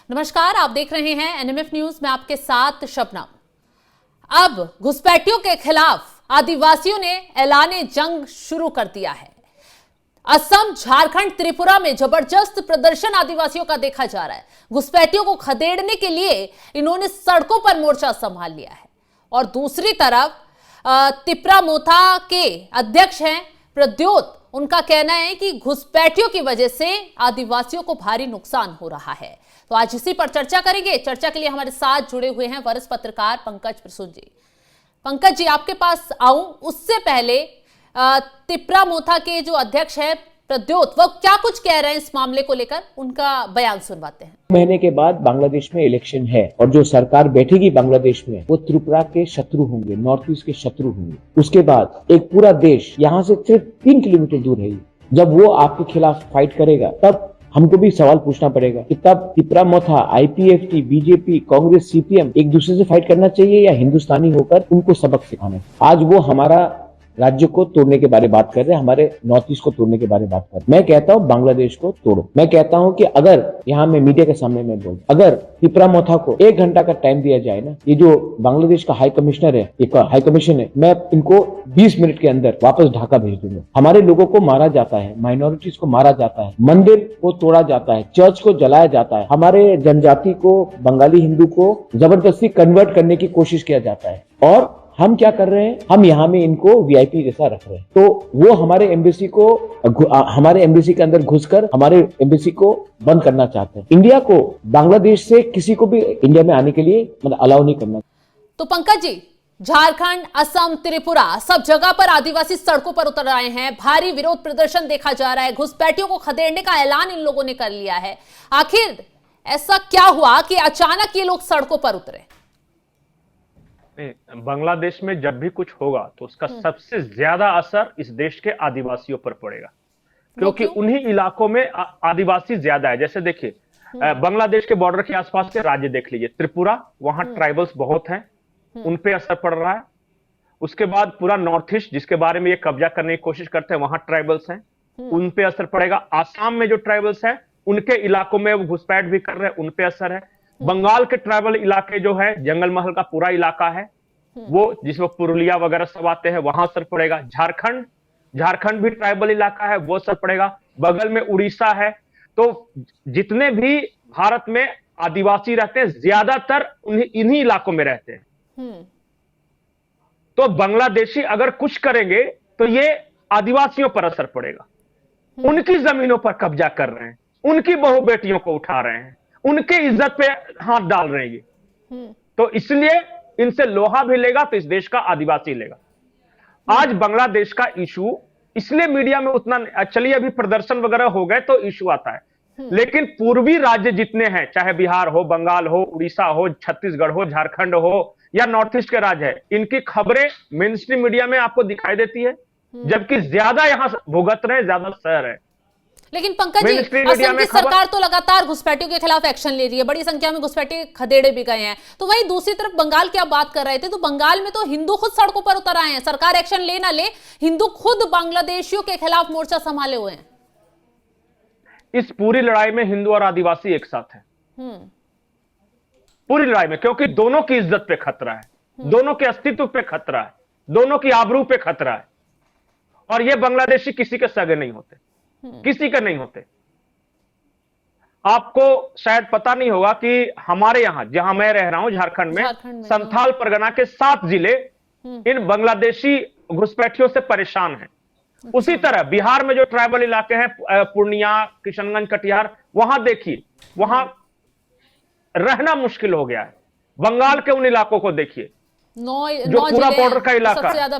नमस्कार, आप देख रहे हैं एनएमएफ न्यूज में आपके साथ शबनम। अब घुसपैठियों के खिलाफ आदिवासियों ने ऐलाने जंग शुरू कर दिया है। असम, झारखंड, त्रिपुरा में जबरदस्त प्रदर्शन आदिवासियों का देखा जा रहा है। घुसपैठियों को खदेड़ने के लिए इन्होंने सड़कों पर मोर्चा संभाल लिया है। और दूसरी तरफ तिपरा मोथा के अध्यक्ष हैं प्रद्योत, उनका कहना है कि घुसपैठियों की वजह से आदिवासियों को भारी नुकसान हो रहा है। तो आज इसी पर चर्चा करेंगे। चर्चा के लिए हमारे साथ जुड़े हुए हैं वरिष्ठ पत्रकार पंकज प्रसून जी। पंकज जी, आपके पास आऊं उससे पहले तिपरा मोथा के जो अध्यक्ष है प्रद्योत, वो क्या कुछ कह रहे हैं इस मामले को लेकर, उनका बयान सुनवाते हैं। महीने के बाद बांग्लादेश में इलेक्शन है और जो सरकार बैठेगी बांग्लादेश में वो त्रिपुरा के शत्रु होंगे, नॉर्थ ईस्ट के शत्रु होंगे। उसके बाद एक पूरा देश यहाँ से सिर्फ 3 किलोमीटर दूर है। जब वो आपके खिलाफ फाइट करेगा तब हमको भी सवाल पूछना पड़ेगा कि तब तिपरा मोथा, आईपीएफटी, बीजेपी, कांग्रेस, सीपीएम एक दूसरे से फाइट करना चाहिए या हिंदुस्तानी होकर उनको सबक सिखाना। आज वो हमारा राज्य को तोड़ने के बारे में बात कर रहे हैं, हमारे नॉर्थ ईस्ट को तोड़ने के बारे में बात कर रहे हैं। मैं कहता हूं बांग्लादेश को तोड़ो। मैं कहता हूं कि अगर यहाँ मैं मीडिया के सामने मैं बोल, अगर तिपरा मोथा को 1 घंटा का टाइम दिया जाए ना, ये जो बांग्लादेश का हाई कमिश्नर है, एक हाई कमीशन है, मैं इनको 20 मिनट के अंदर वापस ढाका भेज दूंगा। हमारे लोगों को मारा जाता है, माइनॉरिटीज को मारा जाता है, मंदिर को तोड़ा जाता है, चर्च को जलाया जाता है, हमारे जनजाति को, बंगाली हिंदू को जबरदस्ती कन्वर्ट करने की कोशिश किया जाता है। और हम क्या कर रहे हैं, हम यहाँ में इनको वीआईपी जैसा रख रहे हैं। तो वो हमारे एम्बेसी के अंदर घुसकर हमारे एम्बेसी को बंद करना चाहते हैं। इंडिया को बांग्लादेश से किसी को भी इंडिया में आने के लिए मतलब अलाउ नहीं करना। तो पंकज जी, झारखंड, असम, त्रिपुरा सब जगह पर आदिवासी सड़कों पर उतर आए हैं। भारी विरोध प्रदर्शन देखा जा रहा है। घुसपैठियों को खदेड़ने का ऐलान इन लोगों ने कर लिया है। आखिर ऐसा क्या हुआ कि अचानक ये लोग सड़कों पर उतरे? बांग्लादेश में जब भी कुछ होगा तो उसका सबसे ज्यादा असर इस देश के आदिवासियों पर पड़ेगा, क्योंकि उन्हीं इलाकों में आदिवासी ज्यादा है। जैसे देखिए, बांग्लादेश के बॉर्डर के आसपास के राज्य देख लीजिए। त्रिपुरा, वहां ट्राइबल्स बहुत हैं, उन पे असर पड़ रहा है। उसके बाद पूरा नॉर्थ ईस्ट, जिसके बारे में ये कब्जा करने की कोशिश करते हैं, वहां ट्राइबल्स हैं, उन पे असर पड़ेगा। आसाम में जो ट्राइबल्स हैं उनके इलाकों में वो घुसपैठ भी कर रहे हैं, उन पे असर है। बंगाल के ट्राइबल इलाके जो है, जंगल महल का पूरा इलाका है वो, जिसमें पुरुलिया वगैरह सब आते हैं, वहां असर पड़ेगा। झारखंड भी ट्राइबल इलाका है, वो असर पड़ेगा। बगल में उड़ीसा है। तो जितने भी भारत में आदिवासी रहते हैं ज्यादातर इन्हीं इलाकों में रहते हैं। तो बांग्लादेशी अगर कुछ करेंगे तो ये आदिवासियों पर असर पड़ेगा। उनकी जमीनों पर कब्जा कर रहे हैं, उनकी बहु बेटियों को उठा रहे हैं, उनके इज्जत पे हाथ डाल रहे हैं। तो इसलिए इनसे लोहा भी लेगा तो इस देश का आदिवासी लेगा। आज बांग्लादेश का इशू इसलिए मीडिया में उतना, चलिए अभी प्रदर्शन वगैरह हो गए तो इशू आता है, लेकिन पूर्वी राज्य जितने हैं, चाहे बिहार हो, बंगाल हो, उड़ीसा हो, छत्तीसगढ़ हो, झारखंड हो या नॉर्थ ईस्ट के राज्य है, इनकी खबरें मेन स्ट्रीम मीडिया में आपको दिखाई देती है, जबकि ज्यादा यहां भुगत रहे ज्यादा शहर है। लेकिन पंकज जी, असम की सरकार तो लगातार घुसपैठियों के खिलाफ एक्शन ले रही है। बड़ी संख्या में घुसपैठे खदेड़े भी गए हैं। तो वहीं दूसरी तरफ बंगाल की आप बात कर रहे थे, तो बंगाल में तो हिंदू खुद सड़कों पर उतर आए हैं। सरकार एक्शन ले ना ले, हिंदू खुद बांग्लादेशियों के खिलाफ मोर्चा संभाले हुए हैं। इस पूरी लड़ाई में हिंदू और आदिवासी एक साथ हैं, पूरी लड़ाई में, क्योंकि दोनों की इज्जत पे खतरा है, दोनों के अस्तित्व पे खतरा है, दोनों की आबरू पे खतरा है। और ये बांग्लादेशी किसी के सगे नहीं होते, किसी के नहीं होते। आपको शायद पता नहीं होगा कि हमारे यहां, जहां मैं रह रहा हूं, झारखंड में संथाल परगना के 7 जिले इन बांग्लादेशी घुसपैठियों से परेशान हैं। उसी तरह बिहार में जो ट्राइबल इलाके हैं, पूर्णिया, किशनगंज, कटिहार, वहां देखिए, वहां रहना मुश्किल हो गया है। बंगाल के उन इलाकों को देखिए जो पूरा बॉर्डर का इलाका सबसे ज्यादा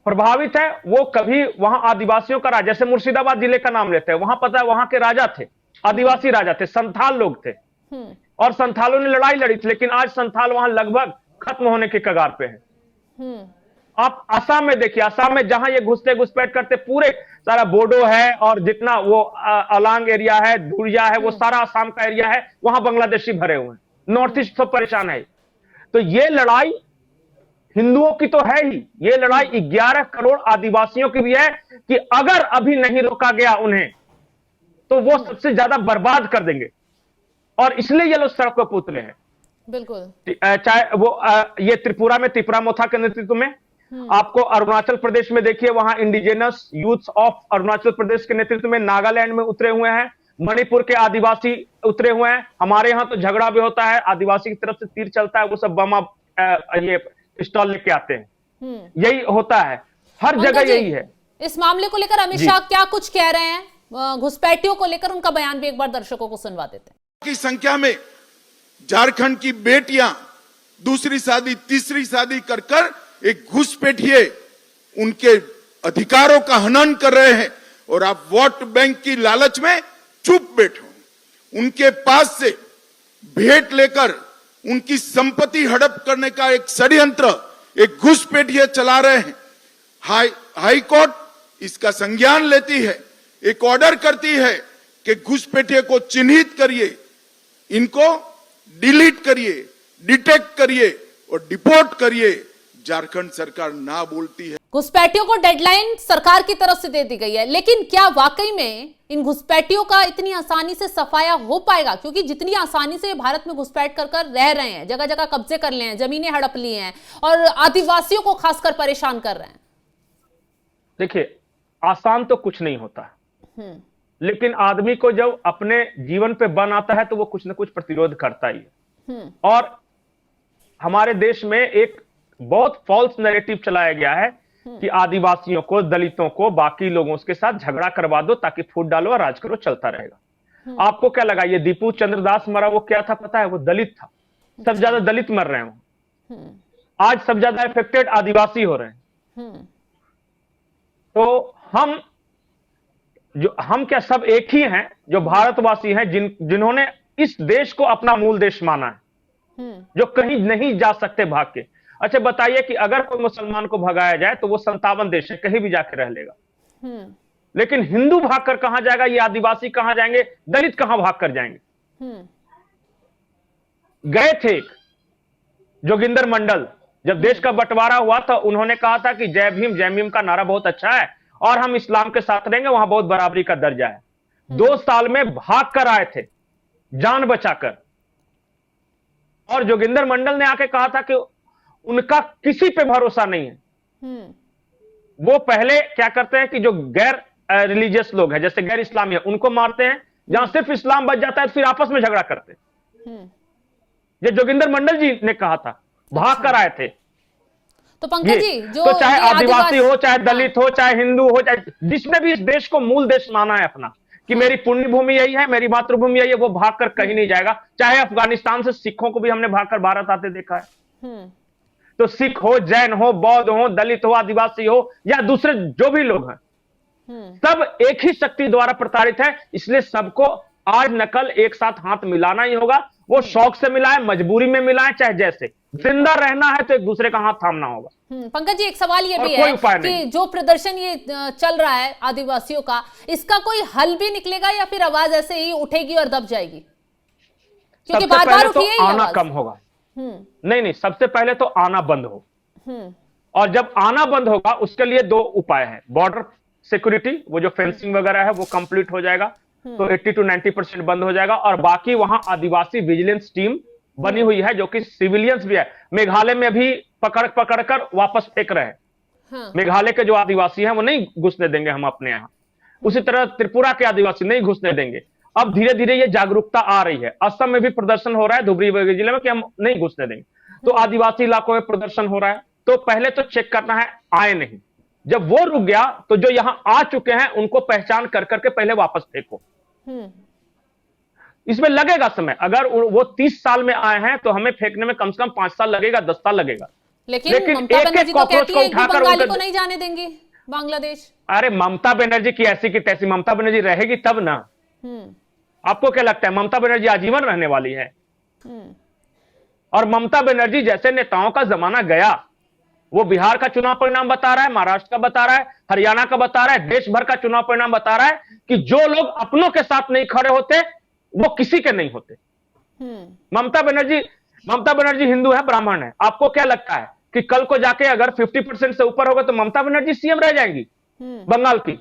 प्रभावित है। वो कभी वहां आदिवासियों का राज, जैसे मुर्शिदाबाद जिले का नाम लेते हैं, वहां पता है वहां के राजा थे, आदिवासी राजा थे, संथाल लोग थे, और संथालों ने लड़ाई लड़ी थी, लेकिन आज संथाल वहां लगभग खत्म होने के कगार पे है। आप असम में देखिए, असम में जहां ये घुसपैठ करते, पूरे सारा बोडो है और जितना वो अलांग एरिया है, धुरिया है, वो सारा असम का एरिया है, वहां बांग्लादेशी भरे हुए हैं। नॉर्थ ईस्ट सब परेशान है। तो ये लड़ाई हिंदुओं की तो है ही, ये लड़ाई 11 करोड़ आदिवासियों की भी है कि अगर अभी नहीं रोका गया उन्हें तो वो सबसे ज्यादा बर्बाद कर देंगे। और इसलिए ये लोग सड़कों पर उतरे हैं। बिल्कुल। चाहे वो ये त्रिपुरा में त्रिपुरा मोथा के नेतृत्व में, आपको अरुणाचल प्रदेश में देखिए, वहां indigenous youth of Arunachal Pradesh के नेतृत्व में नागालैंड में उतरे हुए हैं, मणिपुर के आदिवासी उतरे हुए हैं। हमारे यहाँ तो झगड़ा भी होता है, आदिवासी की तरफ से तीर चलता है, वो सब बम ये पिस्टल लेके आते हैं, यही होता है हर जगह, यही है। इस मामले को लेकर अमित शाह क्या कुछ कह रहे हैं, घुसपैठियों को लेकर उनका बयान भी एक बार दर्शकों को सुनवा देते हैं। की संख्या में झारखंड की बेटियां दूसरी शादी तीसरी शादी कर कर एक घुसपैठिए उनके अधिकारों का हनन कर रहे हैं, और आप वोट बैंक की लालच में चुप बैठो। उनके पास से भेंट लेकर उनकी संपत्ति हड़प करने का एक षड्यंत्र एक घुसपैठिए चला रहे हैं। हाई कोर्ट इसका संज्ञान लेती है, एक ऑर्डर करती है कि घुसपैठिए को चिन्हित करिए, इनको डिलीट करिए, डिटेक्ट करिए और डिपोर्ट करिए। झारखंड सरकार ना बोलती है। घुसपैठियों को डेडलाइन सरकार की तरफ से दे दी गई है, लेकिन क्या वाकई में इन घुसपैठियों का इतनी आसानी से सफाया हो पाएगा? क्योंकि जितनी आसानी से भारत में घुसपैठ कर रह रहे हैं, जगह जगह कब्जे कर लिए हैं, जमीनें हड़प ली हैं और आदिवासियों को खासकर परेशान कर रहे हैं। देखिए, आसान तो कुछ नहीं होता, लेकिन आदमी को जब अपने जीवन पे बन आता है तो वो कुछ ना कुछ प्रतिरोध करता ही है। और हमारे देश में एक बहुत फॉल्स नैरेटिव चलाया गया है कि आदिवासियों को, दलितों को, बाकी लोगों के साथ झगड़ा करवा दो ताकि फूट डालो और राज करो, चलता रहेगा। आपको क्या लगा ये दीपू चंद्रदास मरा, वो क्या था पता है? वो दलित था। सब ज्यादा दलित मर रहे हैं, आज सब ज्यादा इफेक्टेड आदिवासी हो रहे हैं। तो हम क्या सब एक ही हैं जो भारतवासी हैं, जिन्होंने इस देश को अपना मूल देश माना है, जो कहीं नहीं जा सकते भाग के। अच्छा बताइए कि अगर कोई मुसलमान को भगाया जाए तो वो 57 देश है, कहीं भी जाके रह लेगा। लेकिन हिंदू भागकर कहां जाएगा? ये आदिवासी कहां जाएंगे? दलित कहां भागकर जाएंगे? गए थे जोगिंदर मंडल, जब देश का बंटवारा हुआ था, उन्होंने कहा था कि जय भीम का नारा बहुत अच्छा है और हम इस्लाम के साथ रहेंगे, वहां बहुत बराबरी का दर्जा है। 2 साल में भाग कर आए थे, जान बचाकर। और जोगिंदर मंडल ने आके कहा था कि उनका किसी पे भरोसा नहीं है। वो पहले क्या करते हैं कि जो गैर रिलीजियस लोग हैं, जैसे गैर इस्लामी है, उनको मारते हैं। जहां सिर्फ इस्लाम बच जाता है तो फिर आपस में झगड़ा करते हैं। ये जोगिंदर मंडल जी ने कहा था, भाग कर आए थे। तो पंकज जी, जो तो चाहे आदिवासी हो, चाहे दलित हो, चाहे हिंदू हो, चाहे जिसने भी इस देश को मूल देश माना है अपना, कि मेरी पुण्य भूमि यही है, मेरी मातृभूमि यही है, वो भागकर कहीं नहीं जाएगा। चाहे अफगानिस्तान से सिखों को भी हमने भागकर भारत आते देखा है। तो सिख हो, जैन हो, बौद्ध हो, दलित हो, आदिवासी हो या दूसरे जो भी लोग हैं, सब एक ही शक्ति द्वारा प्रताड़ित है। इसलिए सबको आज नकल एक साथ हाथ मिलाना ही होगा। वो शौक से मिलाए, मजबूरी में मिलाए, चाहे जैसे जिंदा रहना है तो एक दूसरे का हाथ थामना होगा। पंकज जी, एक सवाल ये भी है कि जो प्रदर्शन ये चल रहा है आदिवासियों का, इसका कोई हल भी निकलेगा या फिर आवाज ऐसे ही उठेगी और दब जाएगी? क्योंकि बार बार उठी है आना कम होगा। नहीं, सबसे पहले तो आना बंद हो। और जब आना बंद होगा उसके लिए 2 उपाय हैं। बॉर्डर सिक्योरिटी, वो जो फेंसिंग वगैरह है वो कंप्लीट हो जाएगा तो 80 to 90% बंद हो जाएगा। और बाकी वहां आदिवासी विजिलेंस टीम बनी हुई है, जो कि सिविलियंस भी है। मेघालय में भी पकड़ कर वापस फेंक रहे हैं। मेघालय के जो आदिवासी हैं वो नहीं घुसने देंगे हम अपने यहाँ। उसी तरह त्रिपुरा के आदिवासी नहीं घुसने देंगे। अब धीरे धीरे ये जागरूकता आ रही है। असम में भी प्रदर्शन हो रहा है, धुबरी जिले में, कि हम नहीं घुसने देंगे। तो आदिवासी इलाकों में प्रदर्शन हो रहा है। तो पहले तो चेक करना है आए नहीं। जब वो रुक गया तो जो यहां आ चुके हैं उनको पहचान कर करके पहले वापस फेंको। इसमें लगेगा समय। अगर वो 30 साल में आए हैं तो हमें फेंकने में कम से कम 5 साल लगेगा, 10 साल लगेगा। लेकिन ममता बनर्जी तो कहती है कि बंगाली को नहीं जाने देंगे बांग्लादेश। अरे ममता बनर्जी की ऐसी की तैसी, ममता बनर्जी रहेगी तब ना। आपको क्या लगता है ममता बनर्जी आजीवन रहने वाली है? और ममता बनर्जी जैसे नेताओं का जमाना गया। वो बिहार का चुनाव परिणाम बता रहा है, महाराष्ट्र का बता रहा है, हरियाणा का बता रहा है, देश भर का चुनाव परिणाम बता रहा है कि जो लोग अपनों के साथ नहीं खड़े होते वो किसी के नहीं होते। ममता बनर्जी हिंदू है, ब्राह्मण है। आपको क्या लगता है कि कल को जाके अगर 50% से ऊपर होगा तो ममता बनर्जी सीएम रह जाएंगी बंगाल की?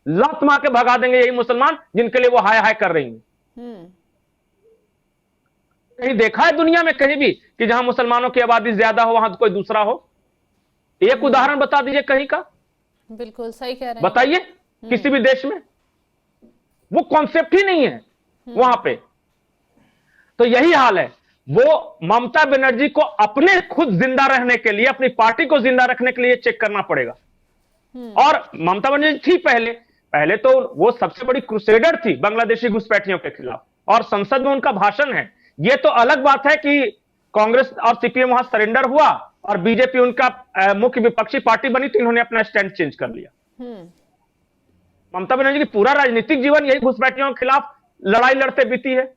लात मार के भगा देंगे यही मुसलमान जिनके लिए वो हाय हाय कर रही हैं। कहीं देखा है दुनिया में कहीं भी कि जहां मुसलमानों की आबादी ज्यादा हो वहां कोई दूसरा हो? एक उदाहरण बता दीजिए कहीं का। बिल्कुल सही कह रहे हैं, बताइए किसी भी देश में। वो कॉन्सेप्ट ही नहीं है वहां पे। तो यही हाल है। वो ममता बनर्जी को अपने खुद जिंदा रहने के लिए, अपनी पार्टी को जिंदा रखने के लिए चेक करना पड़ेगा। और ममता बनर्जी थी पहले तो वो सबसे बड़ी क्रूसेडर थी बांग्लादेशी घुसपैठियों के खिलाफ, और संसद में उनका भाषण है। ये तो अलग बात है कि कांग्रेस और सीपीएम वहां सरेंडर हुआ और बीजेपी उनका मुख्य विपक्षी पार्टी बनी तो इन्होंने अपना स्टैंड चेंज कर लिया। ममता बनर्जी की पूरा राजनीतिक जीवन यही घुसपैठियों के खिलाफ लड़ाई लड़ते बीती है।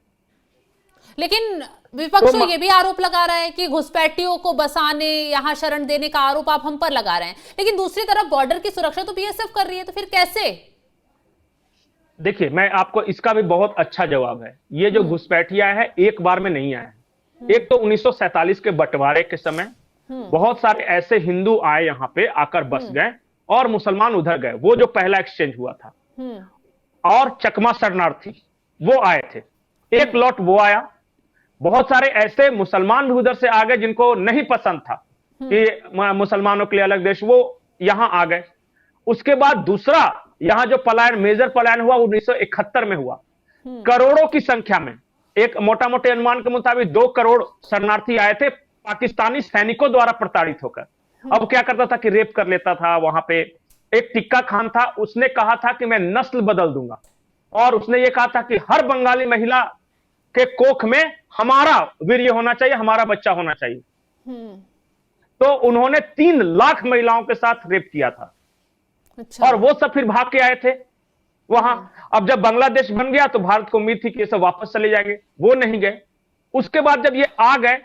लेकिन विपक्ष तो ये भी आरोप लगा रहा है कि घुसपैठियों को बसाने, यहां शरण देने का आरोप आप हम पर लगा रहे हैं, लेकिन दूसरी तरफ बॉर्डर की सुरक्षा तो बीएसएफ कर रही है, तो फिर कैसे? देखिए, मैं आपको इसका भी बहुत अच्छा जवाब है। ये जो घुसपैठिया है एक बार में नहीं आए। एक तो 1947 के बंटवारे के समय बहुत सारे ऐसे हिंदू आए यहां पे, आकर बस गए और मुसलमान उधर गए। वो जो पहला एक्सचेंज हुआ था। और चकमा शरणार्थी वो आए थे, एक लॉट वो आया। बहुत सारे ऐसे मुसलमान भी उधर से आ गए जिनको नहीं पसंद था कि मुसलमानों के लिए अलग देश, वो यहां आ गए। उसके बाद दूसरा यहां जो पलायन, मेजर पलायन हुआ 1971 में हुआ। करोड़ों की संख्या में, एक मोटा मोटे अनुमान के मुताबिक 2 करोड़ शरणार्थी आए थे पाकिस्तानी सैनिकों द्वारा प्रताड़ित होकर। अब क्या करता था कि रेप कर लेता था। वहां पे एक टिक्का खान था, उसने कहा था कि मैं नस्ल बदल दूंगा, और उसने ये कहा था कि हर बंगाली महिला के कोख में हमारा वीर्य होना चाहिए, हमारा बच्चा होना चाहिए। तो उन्होंने 3 लाख महिलाओं के साथ रेप किया था। अच्छा। और वो सब फिर भाग के आए थे वहां। अब जब बांग्लादेश बन गया तो भारत को उम्मीद थी कि ये सब वापस चले जाएंगे, वो नहीं गए। उसके बाद जब ये आ गए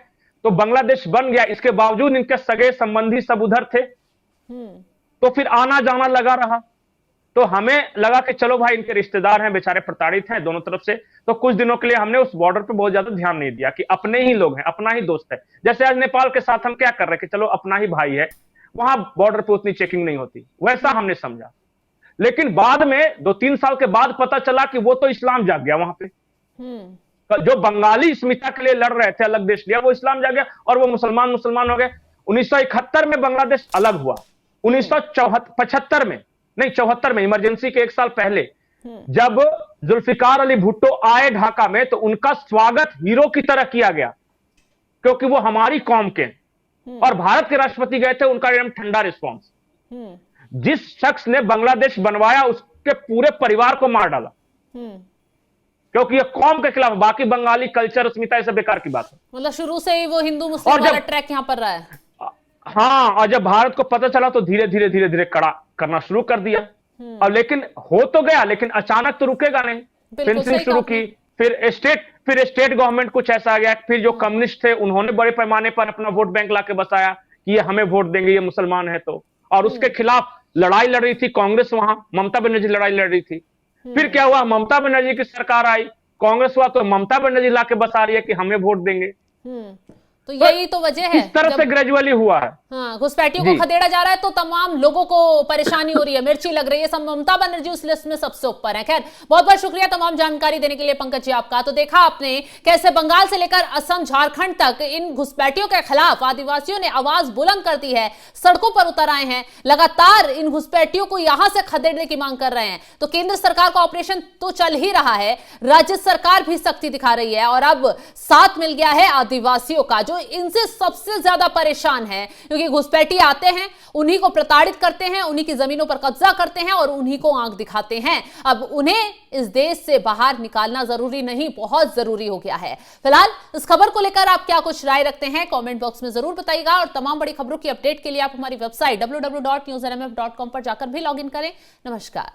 तो बांग्लादेश बन गया, इसके बावजूद इनके सगे संबंधी सब उधर थे, तो फिर आना जाना लगा रहा। तो हमें लगा कि चलो भाई, इनके रिश्तेदार हैं, बेचारे प्रताड़ित हैं दोनों तरफ से, तो कुछ दिनों के लिए हमने उस बॉर्डर पे बहुत ज्यादा ध्यान नहीं दिया कि अपने ही लोग हैं, अपना ही दोस्त है। जैसे आज नेपाल के साथ हम क्या कर रहे हैं कि चलो अपना ही भाई है, वहां बॉर्डर पे उतनी चेकिंग नहीं होती, वैसा हमने समझा। लेकिन बाद में 2-3 साल के बाद पता चला कि वो तो इस्लाम जाग गया वहां पे। जो बंगाली अस्मिता के लिए लड़ रहे थे, अलग देश लिया, वो इस्लाम जाग गया और वो मुसलमान हो गए। 1971 में बांग्लादेश अलग हुआ। 1975 में, नहीं 74 में, इमरजेंसी के 1 साल पहले, जब जुल्फिकार अली भुट्टो आए ढाका में, तो उनका स्वागत हीरो की तरह किया गया, क्योंकि वो हमारी कौम के। और भारत के राष्ट्रपति गए थे, उनका एकदम ठंडा रिस्पॉन्स। जिस शख्स ने बांग्लादेश बनवाया उसके पूरे परिवार को मार डाला, क्योंकि ये कौम के खिलाफ। बाकी बंगाली कल्चर, अस्मिता, ये सब बेकार की बात है। मतलब शुरू से ही वो हिंदू मुस्लिम वाला ट्रैक यहाँ पर रहा है। हाँ, और जब भारत को पता चला तो धीरे धीरे कड़ा करना शुरू कर दिया। और लेकिन हो तो गया, लेकिन अचानक तो रुकेगा नहीं। फेंसिंग शुरू की, फिर स्टेट गवर्नमेंट कुछ ऐसा आ गया। फिर जो कम्युनिस्ट थे उन्होंने बड़े पैमाने पर अपना वोट बैंक लाके बसाया कि ये हमें वोट देंगे, ये मुसलमान है तो। और उसके खिलाफ लड़ाई लड़ रही थी कांग्रेस, वहां ममता बनर्जी लड़ाई लड़ रही थी। फिर क्या हुआ, ममता बनर्जी की सरकार आई, कांग्रेस हुआ, तो ममता बनर्जी लाके बसा रही है कि हमें वोट देंगे। तो यही तो वजह है, इस तरह से ग्रेजुअली हुआ है। हाँ, घुसपैठियों को खदेड़ा जा रहा है तो तमाम लोगों को परेशानी हो रही है, मिर्ची लग रही है। सब ममता बनर्जी उस लिस्ट में सबसे ऊपर है। खैर, बहुत बहुत शुक्रिया तमाम जानकारी देने के लिए पंकज जी आपका। तो देखा आपने कैसे बंगाल से लेकर असम, झारखंड तक इन घुसपैठियों के खिलाफ आदिवासियों ने आवाज बुलंद कर दी है, सड़कों पर उतर आए हैं, लगातार इन घुसपैठियों को यहां से खदेड़ने की मांग कर रहे हैं। तो केंद्र सरकार का ऑपरेशन तो चल ही रहा है, राज्य सरकार भी सख्ती दिखा रही है, और अब साथ मिल गया है आदिवासियों का, जो इनसे सबसे ज्यादा परेशान है। क्योंकि घुसपैठी आते हैं, उन्हीं को प्रताड़ित करते हैं, उन्हीं की जमीनों पर कब्जा करते हैं और उन्हीं को आंख दिखाते हैं। अब उन्हें इस देश से बाहर निकालना जरूरी नहीं, बहुत जरूरी हो गया है। फिलहाल इस खबर को लेकर आप क्या कुछ राय रखते हैं, कमेंट बॉक्स में जरूर बताइएगा। और तमाम बड़ी खबरों की अपडेट के लिए आप हमारी वेबसाइट www.newsnmf.com पर जाकर भी लॉग इन करें। नमस्कार।